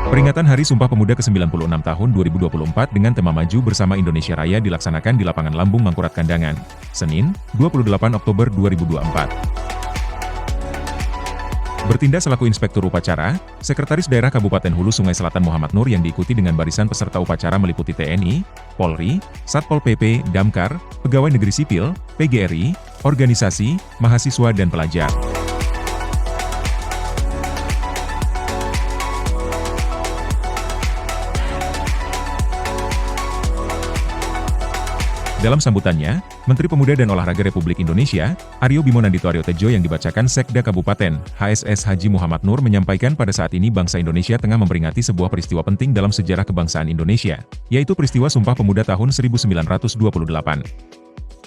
Peringatan Hari Sumpah Pemuda ke-96 tahun 2024 dengan tema Maju Bersama Indonesia Raya dilaksanakan di Lapangan Lambung Mangkurat Kandangan, Senin, 28 Oktober 2024. Bertindak selaku Inspektur Upacara, Sekretaris Daerah Kabupaten Hulu Sungai Selatan Muhammad Nur yang diikuti dengan barisan peserta upacara meliputi TNI, Polri, Satpol PP, Damkar, Pegawai Negeri Sipil, PGRI, organisasi, mahasiswa dan pelajar. Dalam sambutannya, Menteri Pemuda dan Olahraga Republik Indonesia, Aryo Bimo Nandito Aryo Tejo yang dibacakan Sekda Kabupaten, HSS Haji Muhammad Nur menyampaikan pada saat ini bangsa Indonesia tengah memperingati sebuah peristiwa penting dalam sejarah kebangsaan Indonesia, yaitu peristiwa Sumpah Pemuda tahun 1928.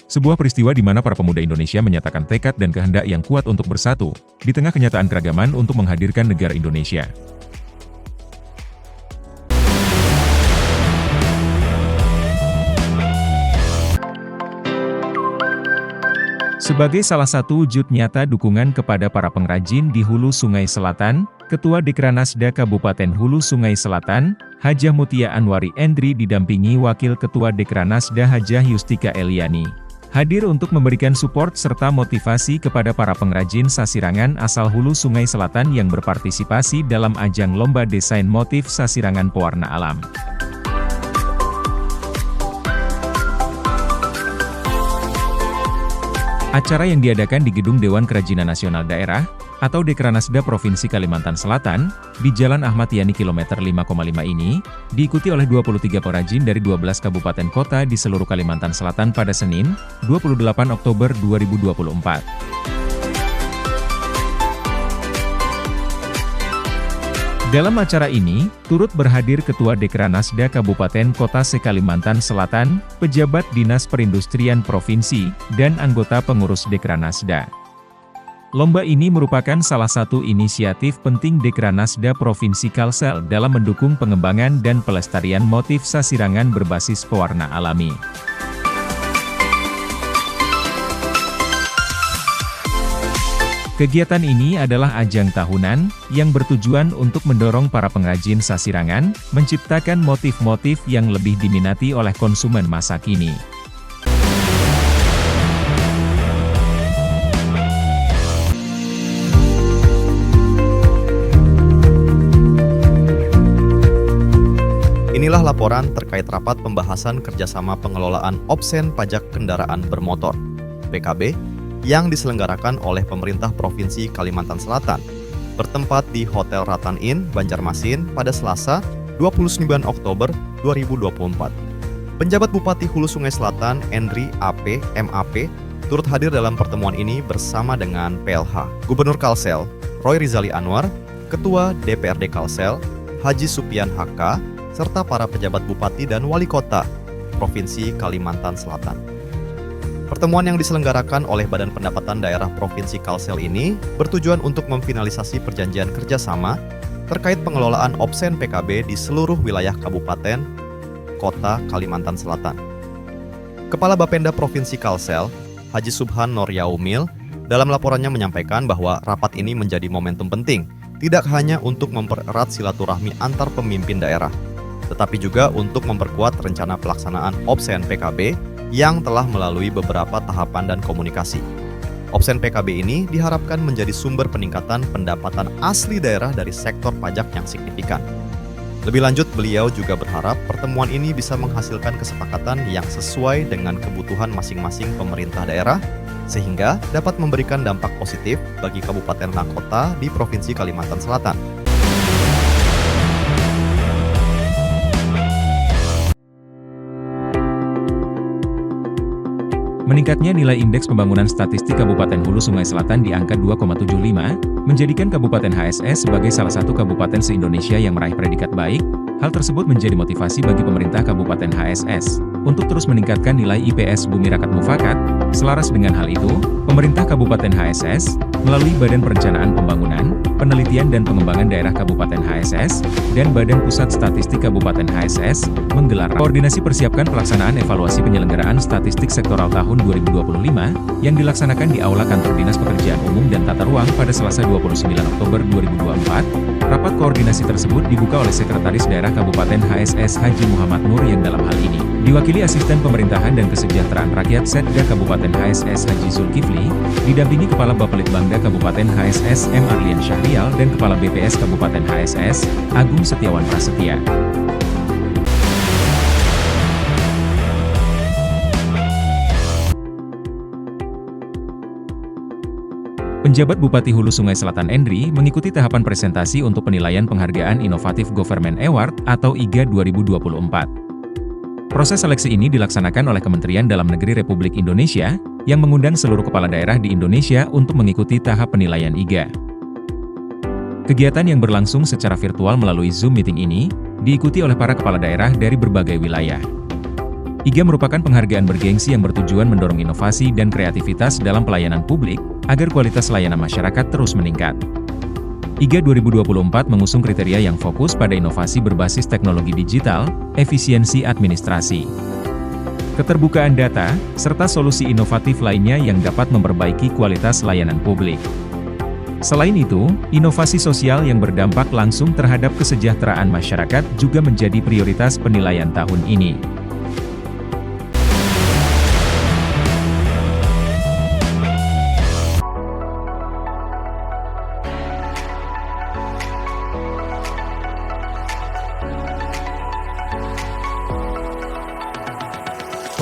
Sebuah peristiwa di mana para pemuda Indonesia menyatakan tekad dan kehendak yang kuat untuk bersatu, di tengah kenyataan keragaman untuk menghadirkan negara Indonesia. Sebagai salah satu wujud nyata dukungan kepada para pengrajin di Hulu Sungai Selatan, Ketua Dekranasda Kabupaten Hulu Sungai Selatan, Hajah Mutia Anwari Endri didampingi Wakil Ketua Dekranasda Hajah Yustika Eliani, hadir untuk memberikan support serta motivasi kepada para pengrajin sasirangan asal Hulu Sungai Selatan yang berpartisipasi dalam ajang lomba desain motif sasirangan pewarna alam. Acara yang diadakan di Gedung Dewan Kerajinan Nasional Daerah, atau Dekranasda Provinsi Kalimantan Selatan, di Jalan Ahmad Yani kilometer 5,5 ini, diikuti oleh 23 pengrajin dari 12 kabupaten kota di seluruh Kalimantan Selatan pada Senin, 28 Oktober 2024. Dalam acara ini, turut berhadir Ketua Dekranasda Kabupaten Kota se-Kalimantan Selatan, pejabat Dinas Perindustrian Provinsi, dan anggota pengurus Dekranasda. Lomba ini merupakan salah satu inisiatif penting Dekranasda Provinsi Kalsel dalam mendukung pengembangan dan pelestarian motif sasirangan berbasis pewarna alami. Kegiatan ini adalah ajang tahunan, yang bertujuan untuk mendorong para pengrajin sasirangan, menciptakan motif-motif yang lebih diminati oleh konsumen masa kini. Inilah laporan terkait rapat pembahasan kerjasama pengelolaan Opsen Pajak Kendaraan Bermotor, PKB, yang diselenggarakan oleh pemerintah Provinsi Kalimantan Selatan, bertempat di Hotel Ratan Inn, Banjarmasin pada Selasa, 29 Oktober 2024. Penjabat Bupati Hulu Sungai Selatan, Endri AP, MAP, turut hadir dalam pertemuan ini bersama dengan PLH, Gubernur Kalsel, Roy Rizali Anwar, Ketua DPRD Kalsel, Haji Supian HK, serta para pejabat Bupati dan Wali Kota Provinsi Kalimantan Selatan. Pertemuan yang diselenggarakan oleh Badan Pendapatan Daerah Provinsi Kalsel ini bertujuan untuk memfinalisasi perjanjian kerjasama terkait pengelolaan Opsen PKB di seluruh wilayah Kabupaten, Kota Kalimantan Selatan. Kepala Bapenda Provinsi Kalsel, Haji Subhan Noryaumil, dalam laporannya menyampaikan bahwa rapat ini menjadi momentum penting, tidak hanya untuk mempererat silaturahmi antar pemimpin daerah, tetapi juga untuk memperkuat rencana pelaksanaan Opsen PKB yang telah melalui beberapa tahapan dan komunikasi. Opsen PKB ini diharapkan menjadi sumber peningkatan pendapatan asli daerah dari sektor pajak yang signifikan. Lebih lanjut, beliau juga berharap pertemuan ini bisa menghasilkan kesepakatan yang sesuai dengan kebutuhan masing-masing pemerintah daerah, sehingga dapat memberikan dampak positif bagi kabupaten dan kota di Provinsi Kalimantan Selatan. Meningkatnya nilai Indeks Pembangunan Statistik Kabupaten Hulu Sungai Selatan di angka 2,75, menjadikan Kabupaten HSS sebagai salah satu kabupaten se-Indonesia yang meraih predikat baik. Hal tersebut menjadi motivasi bagi pemerintah Kabupaten HSS. untuk terus meningkatkan nilai IPS Bumi Rakat Mufakat. Selaras dengan hal itu, pemerintah Kabupaten HSS, melalui Badan Perencanaan Pembangunan, Penelitian dan Pengembangan Daerah Kabupaten HSS, dan Badan Pusat Statistik Kabupaten HSS, menggelar koordinasi persiapkan pelaksanaan evaluasi penyelenggaraan statistik sektoral tahun 2025, yang dilaksanakan di Aula Kantor Dinas Pekerjaan Umum dan Tata Ruang pada Selasa 29 Oktober 2024. Rapat koordinasi tersebut dibuka oleh Sekretaris Daerah Kabupaten HSS Haji Muhammad Nur yang dalam hal ini diwakili Asisten Pemerintahan dan Kesejahteraan Rakyat Setda Kabupaten HSS Haji Zulkifli, didampingi Kepala Bapelitbangda Kabupaten HSS M. Arlian Syahrial dan Kepala BPS Kabupaten HSS, Agung Setiawan Prasetya. Penjabat Bupati Hulu Sungai Selatan Endri mengikuti tahapan presentasi untuk penilaian penghargaan Inovatif Government Award atau IGA 2024. Proses seleksi ini dilaksanakan oleh Kementerian Dalam Negeri Republik Indonesia, yang mengundang seluruh kepala daerah di Indonesia untuk mengikuti tahap penilaian IGA. Kegiatan yang berlangsung secara virtual melalui Zoom meeting ini, diikuti oleh para kepala daerah dari berbagai wilayah. IGA merupakan penghargaan bergengsi yang bertujuan mendorong inovasi dan kreativitas dalam pelayanan publik, agar kualitas layanan masyarakat terus meningkat. IGA 2024 mengusung kriteria yang fokus pada inovasi berbasis teknologi digital, efisiensi administrasi, keterbukaan data, serta solusi inovatif lainnya yang dapat memperbaiki kualitas layanan publik. Selain itu, inovasi sosial yang berdampak langsung terhadap kesejahteraan masyarakat juga menjadi prioritas penilaian tahun ini.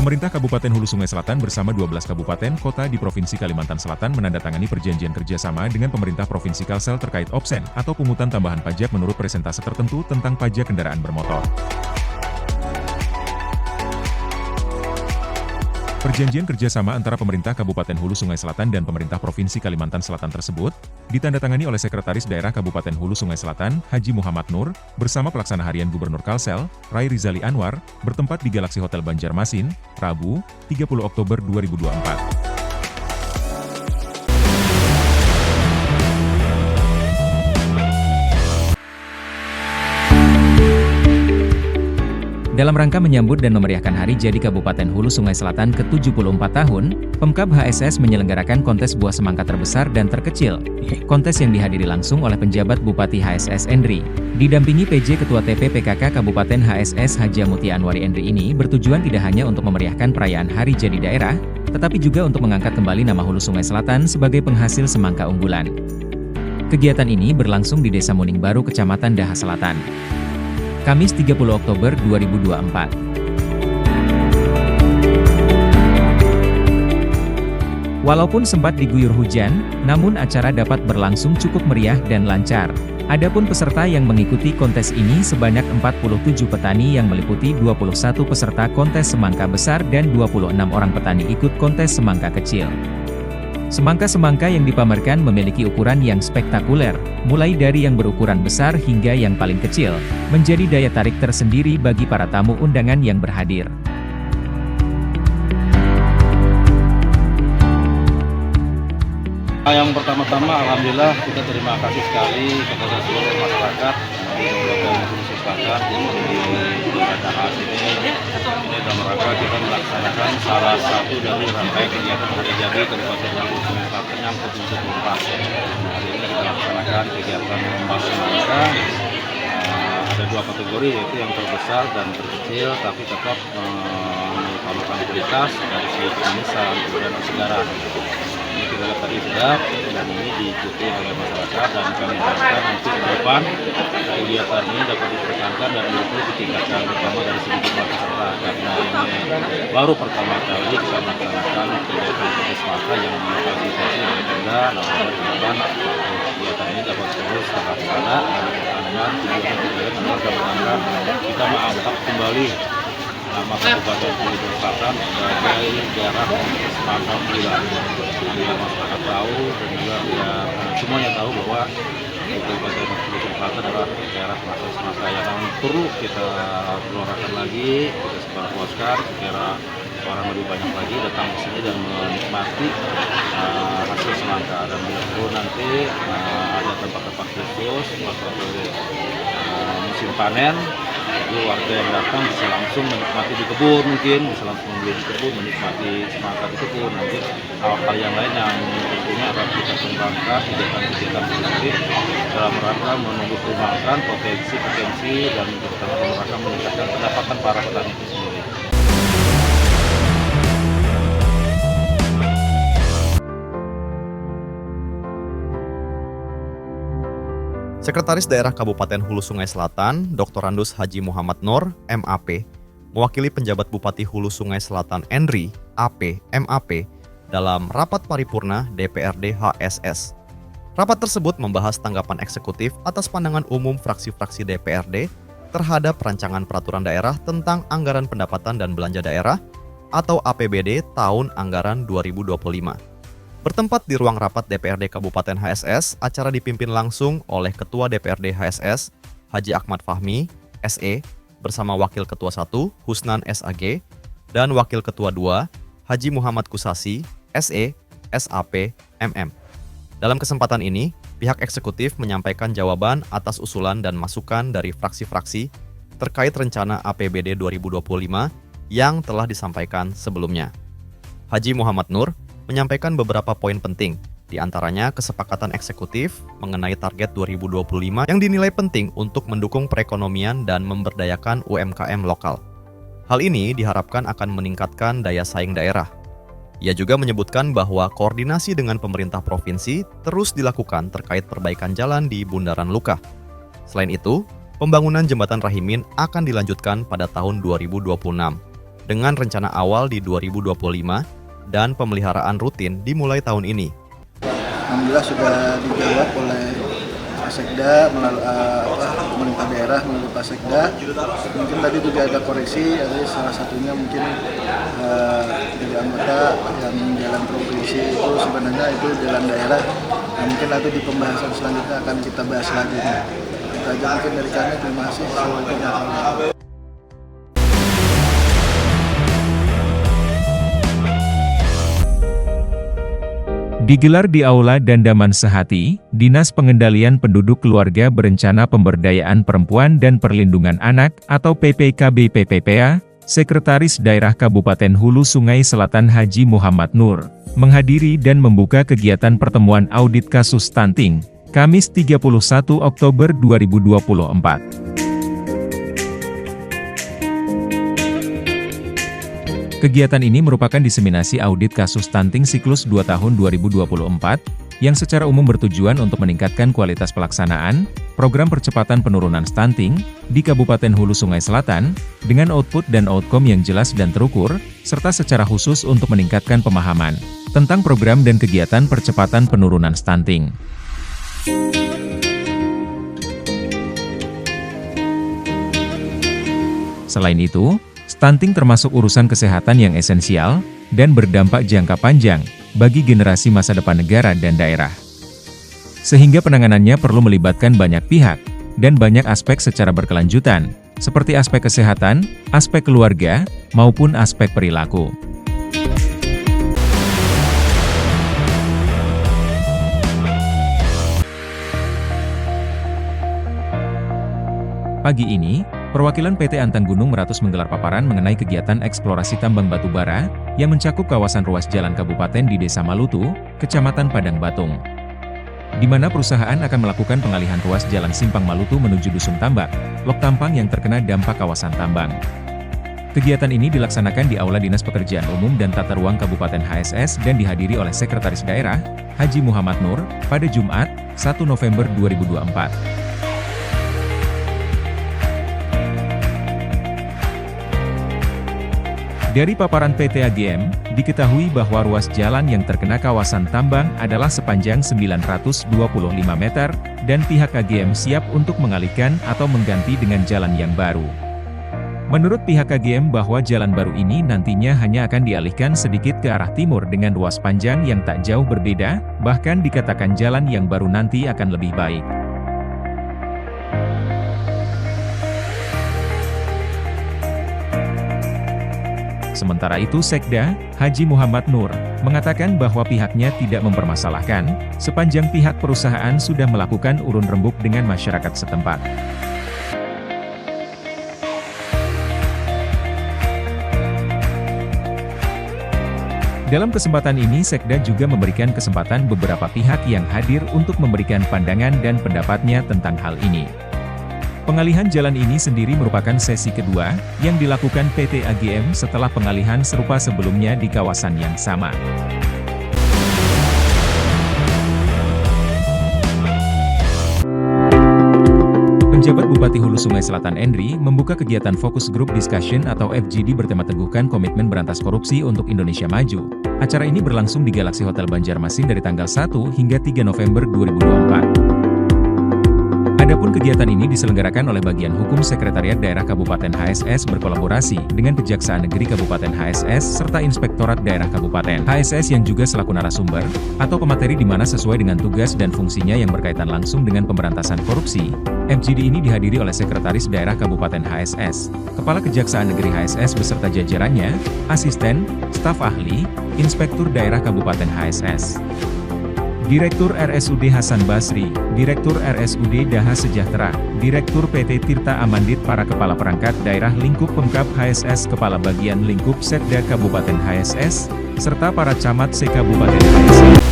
Pemerintah Kabupaten Hulu Sungai Selatan bersama 12 kabupaten kota di Provinsi Kalimantan Selatan menandatangani perjanjian kerjasama dengan pemerintah Provinsi Kalsel terkait obsen atau pungutan tambahan pajak menurut persentase tertentu tentang pajak kendaraan bermotor. Perjanjian kerjasama antara pemerintah Kabupaten Hulu Sungai Selatan dan pemerintah Provinsi Kalimantan Selatan tersebut ditandatangani oleh Sekretaris Daerah Kabupaten Hulu Sungai Selatan, Haji Muhammad Nur, bersama Pelaksana Harian Gubernur Kalsel, Rai Rizali Anwar, bertempat di Galaxy Hotel Banjarmasin, Rabu, 30 Oktober 2024. Dalam rangka menyambut dan memeriahkan Hari Jadi Kabupaten Hulu Sungai Selatan ke-74 tahun, Pemkab HSS menyelenggarakan kontes buah semangka terbesar dan terkecil. Kontes yang dihadiri langsung oleh penjabat Bupati HSS Endri, didampingi PJ Ketua TP PKK Kabupaten HSS Haji Mutia Anwari Endri ini bertujuan tidak hanya untuk memeriahkan perayaan Hari Jadi Daerah, tetapi juga untuk mengangkat kembali nama Hulu Sungai Selatan sebagai penghasil semangka unggulan. Kegiatan ini berlangsung di Desa Muning Baru, Kecamatan Daha Selatan. Kamis 30 Oktober 2024. Walaupun sempat diguyur hujan, namun acara dapat berlangsung cukup meriah dan lancar. Adapun peserta yang mengikuti kontes ini sebanyak 47 petani yang meliputi 21 peserta kontes semangka besar dan 26 orang petani ikut kontes semangka kecil. Semangka-semangka yang dipamerkan memiliki ukuran yang spektakuler, mulai dari yang berukuran besar hingga yang paling kecil, menjadi daya tarik tersendiri bagi para tamu undangan yang berhadir. Yang pertama-tama, alhamdulillah kita terima kasih sekali kepada seluruh masyarakat di Provinsi Selatan di daerah khas ini dalam rangka kita melaksanakan salah satu dari rangkaian kegiatan Hari Jadi Kabupaten Hulu Sungai Selatan yang ke-74. Hari ini kita laksanakan kegiatan lomba semangka. Ada dua kategori, yaitu yang terbesar dan terkecil, tapi tetap mengutamakan kualitas dari segi kemasan dan kesegaran. Ini kita lihat tadi sudah, dan ini diikuti oleh masyarakat, dan kami harapkan nanti ke depan kegiatan ini dapat dipertahankan dan terus ditingkatkan, terutama dari segi jumlah peserta, karena ini baru pertama kali kita melaksanakan kegiatan semangka yang difasilitasi oleh Pemda. Namun ke depan kegiatan ini dapat terus terlaksana dan pertahanan tujuan adalah kita mengangkat kembali nama Kabupaten Hulu Selatan sebagai daerah semangka unggulan. Biar masyarakat tahu dan juga biar semuanya tahu bahwa Kabupaten Hulu Selatan adalah daerah penghasil semangka yang perlu kita gelorakan lagi, kita sebarluaskan sekira orang lebih banyak lagi datang ke sini dan menikmati hasil semangka. Dan bila nanti ada tempat-tempat khusus seperti musim panen, jadi warga yang datang bisa langsung menikmati di kebun, mungkin bisa langsung membeli di kebun, menikmati semangka di kebun. Nanti hal-hal yang lain yang tentunya akan kita kembangkan kegiatan-kegiatan positif dalam rangka mengembangkan potensi dan terutama dalam rangka meningkatkan pendapatan para petani itu sendiri. Sekretaris Daerah Kabupaten Hulu Sungai Selatan, Dr. Randus Haji Muhammad Nur, MAP, mewakili penjabat Bupati Hulu Sungai Selatan Endri, AP, MAP, dalam rapat paripurna DPRD HSS. Rapat tersebut membahas tanggapan eksekutif atas pandangan umum fraksi-fraksi DPRD terhadap rancangan peraturan daerah tentang anggaran pendapatan dan belanja daerah atau APBD tahun anggaran 2025. Bertempat di ruang rapat DPRD Kabupaten HSS, acara dipimpin langsung oleh Ketua DPRD HSS, Haji Ahmad Fahmi, SE, bersama Wakil Ketua 1, Husnan SAG, dan Wakil Ketua 2, Haji Muhammad Kusasi, SE, SAP, MM. Dalam kesempatan ini, pihak eksekutif menyampaikan jawaban atas usulan dan masukan dari fraksi-fraksi terkait rencana APBD 2025 yang telah disampaikan sebelumnya. Haji Muhammad Nur menyampaikan beberapa poin penting, di antaranya kesepakatan eksekutif mengenai target 2025 yang dinilai penting untuk mendukung perekonomian dan memberdayakan UMKM lokal. Hal ini diharapkan akan meningkatkan daya saing daerah. Ia juga menyebutkan bahwa koordinasi dengan pemerintah provinsi terus dilakukan terkait perbaikan jalan di Bundaran Lukah. Selain itu, pembangunan Jembatan Rahimin akan dilanjutkan pada tahun 2026, dengan rencana awal di 2025, dan pemeliharaan rutin dimulai tahun ini. Alhamdulillah sudah dijawab oleh Pak Sekda melalui pemerintah daerah melalui Pak Sekda. Mungkin tadi juga ada koreksi, ada salah satunya mungkin dari anggota yang jalan provinsi itu sebenarnya itu jalan daerah. Nah, mungkin nanti di pembahasan selanjutnya akan kita bahas lagi. Itu aja mungkin dari kami. Terima kasih. Assalamualaikum. Digelar di Aula Dandaman Sehati, Dinas Pengendalian Penduduk Keluarga Berencana Pemberdayaan Perempuan dan Perlindungan Anak atau PPKB PPPA, Sekretaris Daerah Kabupaten Hulu Sungai Selatan Haji Muhammad Nur, menghadiri dan membuka kegiatan pertemuan audit kasus stunting, Kamis 31 Oktober 2024. Kegiatan ini merupakan diseminasi audit kasus stunting siklus 2 tahun 2024, yang secara umum bertujuan untuk meningkatkan kualitas pelaksanaan program percepatan penurunan stunting di Kabupaten Hulu Sungai Selatan, dengan output dan outcome yang jelas dan terukur, serta secara khusus untuk meningkatkan pemahaman tentang program dan kegiatan percepatan penurunan stunting. Selain itu, stunting termasuk urusan kesehatan yang esensial dan berdampak jangka panjang bagi generasi masa depan negara dan daerah. Sehingga penanganannya perlu melibatkan banyak pihak dan banyak aspek secara berkelanjutan, seperti aspek kesehatan, aspek keluarga, maupun aspek perilaku. Pagi ini, perwakilan PT Antang Gunung Meratus menggelar paparan mengenai kegiatan eksplorasi tambang batu bara yang mencakup kawasan ruas jalan kabupaten di Desa Malutu, Kecamatan Padang Batung, di mana perusahaan akan melakukan pengalihan ruas jalan Simpang Malutu menuju Dusun Tambak, Lok Tampang yang terkena dampak kawasan tambang. Kegiatan ini dilaksanakan di Aula Dinas Pekerjaan Umum dan Tata Ruang Kabupaten HSS dan dihadiri oleh Sekretaris Daerah, Haji Muhammad Nur, pada Jumat, 1 November 2024. Dari paparan PT AGM, diketahui bahwa ruas jalan yang terkena kawasan tambang adalah sepanjang 925 meter, dan pihak AGM siap untuk mengalihkan atau mengganti dengan jalan yang baru. Menurut pihak AGM bahwa jalan baru ini nantinya hanya akan dialihkan sedikit ke arah timur dengan ruas panjang yang tak jauh berbeda, bahkan dikatakan jalan yang baru nanti akan lebih baik. Sementara itu Sekda, Haji Muhammad Nur, mengatakan bahwa pihaknya tidak mempermasalahkan, sepanjang pihak perusahaan sudah melakukan urun rembuk dengan masyarakat setempat. Dalam kesempatan ini Sekda juga memberikan kesempatan beberapa pihak yang hadir untuk memberikan pandangan dan pendapatnya tentang hal ini. Pengalihan jalan ini sendiri merupakan sesi kedua, yang dilakukan PT AGM setelah pengalihan serupa sebelumnya di kawasan yang sama. Penjabat Bupati Hulu Sungai Selatan Endri membuka kegiatan Focus Group Discussion atau FGD bertema teguhkan komitmen berantas korupsi untuk Indonesia Maju. Acara ini berlangsung di Galaxy Hotel Banjarmasin dari tanggal 1 hingga 3 November 2024. Adapun kegiatan ini diselenggarakan oleh Bagian Hukum Sekretariat Daerah Kabupaten HSS berkolaborasi dengan Kejaksaan Negeri Kabupaten HSS serta Inspektorat Daerah Kabupaten HSS yang juga selaku narasumber atau pemateri di mana sesuai dengan tugas dan fungsinya yang berkaitan langsung dengan pemberantasan korupsi. FGD ini dihadiri oleh Sekretaris Daerah Kabupaten HSS, Kepala Kejaksaan Negeri HSS beserta jajarannya, asisten, staf ahli, Inspektur Daerah Kabupaten HSS. Direktur RSUD Hasan Basri, Direktur RSUD Daha Sejahtera, Direktur PT Tirta Amandit, para Kepala Perangkat Daerah Lingkup Pemkab HSS, Kepala Bagian Lingkup Sekda Kabupaten HSS, serta para camat se-Kabupaten HSS.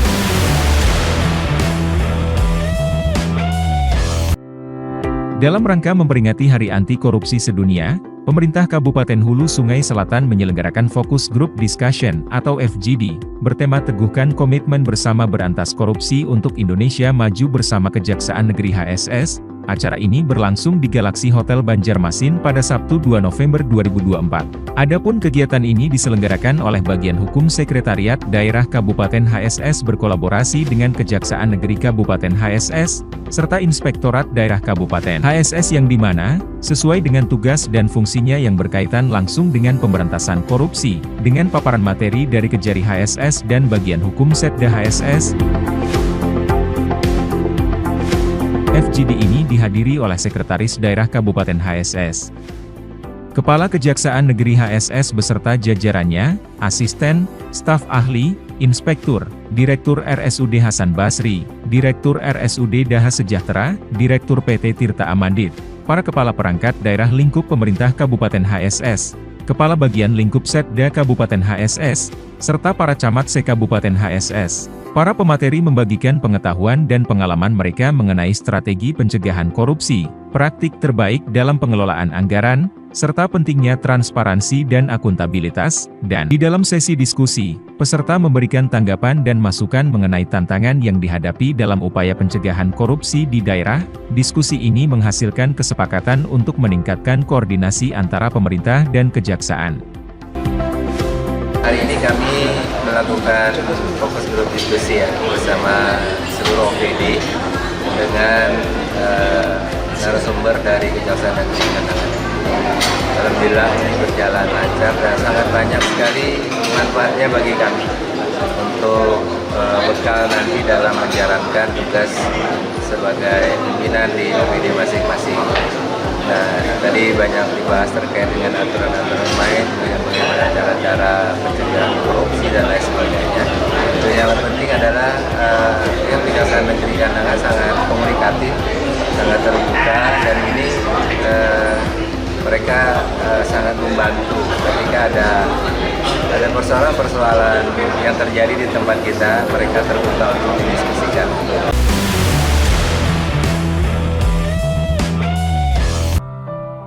Dalam rangka memperingati Hari Anti Korupsi Sedunia, pemerintah Kabupaten Hulu Sungai Selatan menyelenggarakan Focus Group Discussion atau FGD, bertema teguhkan komitmen bersama berantas korupsi untuk Indonesia Maju bersama Kejaksaan Negeri HSS. Acara ini berlangsung di Galaxy Hotel Banjarmasin pada Sabtu 2 November 2024. Adapun kegiatan ini diselenggarakan oleh Bagian Hukum Sekretariat Daerah Kabupaten HSS berkolaborasi dengan Kejaksaan Negeri Kabupaten HSS, serta Inspektorat Daerah Kabupaten HSS yang dimana, sesuai dengan tugas dan fungsinya yang berkaitan langsung dengan pemberantasan korupsi, dengan paparan materi dari Kejari HSS dan Bagian Hukum Sekda HSS. FGD ini dihadiri oleh Sekretaris Daerah Kabupaten HSS, Kepala Kejaksaan Negeri HSS beserta jajarannya, asisten, staf ahli, inspektur, Direktur RSUD Hasan Basri, Direktur RSUD Daha Sejahtera, Direktur PT Tirta Amandit, para Kepala Perangkat Daerah Lingkup Pemerintah Kabupaten HSS, Kepala Bagian Lingkup Sekda Kabupaten HSS, serta para camat se-Kabupaten HSS. Para pemateri membagikan pengetahuan dan pengalaman mereka mengenai strategi pencegahan korupsi, praktik terbaik dalam pengelolaan anggaran, serta pentingnya transparansi dan akuntabilitas, dan di dalam sesi diskusi, peserta memberikan tanggapan dan masukan mengenai tantangan yang dihadapi dalam upaya pencegahan korupsi di daerah. Diskusi ini menghasilkan kesepakatan untuk meningkatkan koordinasi antara pemerintah dan kejaksaan. Hari ini kami melakukan fokus grup diskusi ya bersama seluruh OPD dengan narasumber dari Kejaksaan Negeri Kandangan. Alhamdulillah ini berjalan lancar dan sangat banyak sekali manfaatnya bagi kami untuk bekal nanti dalam menjalankan tugas sebagai pimpinan di OPD masing-masing. Nah, tadi banyak dibahas terkait dengan aturan-aturan main, dengan bagaimana cara-cara pencegahan korupsi dan lain sebagainya. Itu yang penting adalah yang Kejaksaan Negeri Kandangan sangat komunikatif, sangat terbuka, dan ini mereka sangat membantu ketika ada persoalan-persoalan yang terjadi di tempat kita, mereka terbuka untuk didiskusikan.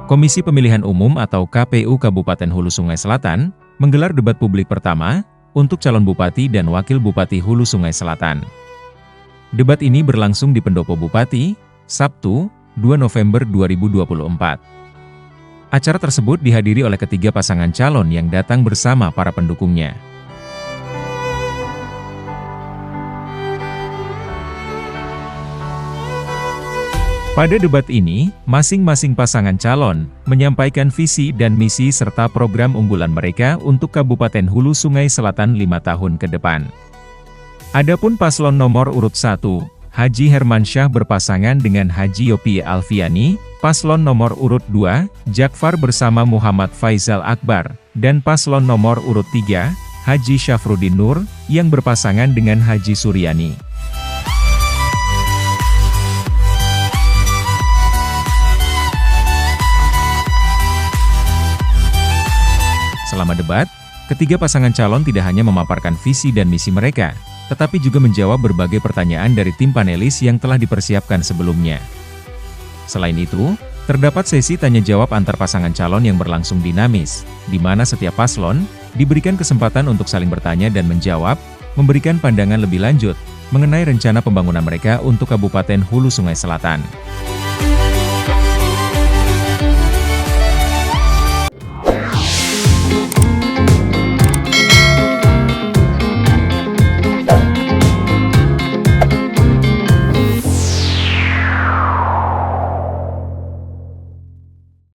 Komisi Pemilihan Umum atau KPU Kabupaten Hulu Sungai Selatan menggelar debat publik pertama untuk calon Bupati dan Wakil Bupati Hulu Sungai Selatan. Debat ini berlangsung di Pendopo Bupati, Sabtu, 2 November 2024. Acara tersebut dihadiri oleh ketiga pasangan calon yang datang bersama para pendukungnya. Pada debat ini, masing-masing pasangan calon menyampaikan visi dan misi serta program unggulan mereka untuk Kabupaten Hulu Sungai Selatan 5 tahun ke depan. Adapun paslon nomor urut 1, Haji Hermansyah berpasangan dengan Haji Yopie Alfiani, paslon nomor urut 2, Jakfar bersama Muhammad Faizal Akbar, dan paslon nomor urut 3, Haji Syafruddin Nur, yang berpasangan dengan Haji Suryani. Selama debat, ketiga pasangan calon tidak hanya memaparkan visi dan misi mereka, tetapi juga menjawab berbagai pertanyaan dari tim panelis yang telah dipersiapkan sebelumnya. Selain itu, terdapat sesi tanya-jawab antar pasangan calon yang berlangsung dinamis, di mana setiap paslon diberikan kesempatan untuk saling bertanya dan menjawab, memberikan pandangan lebih lanjut mengenai rencana pembangunan mereka untuk Kabupaten Hulu Sungai Selatan.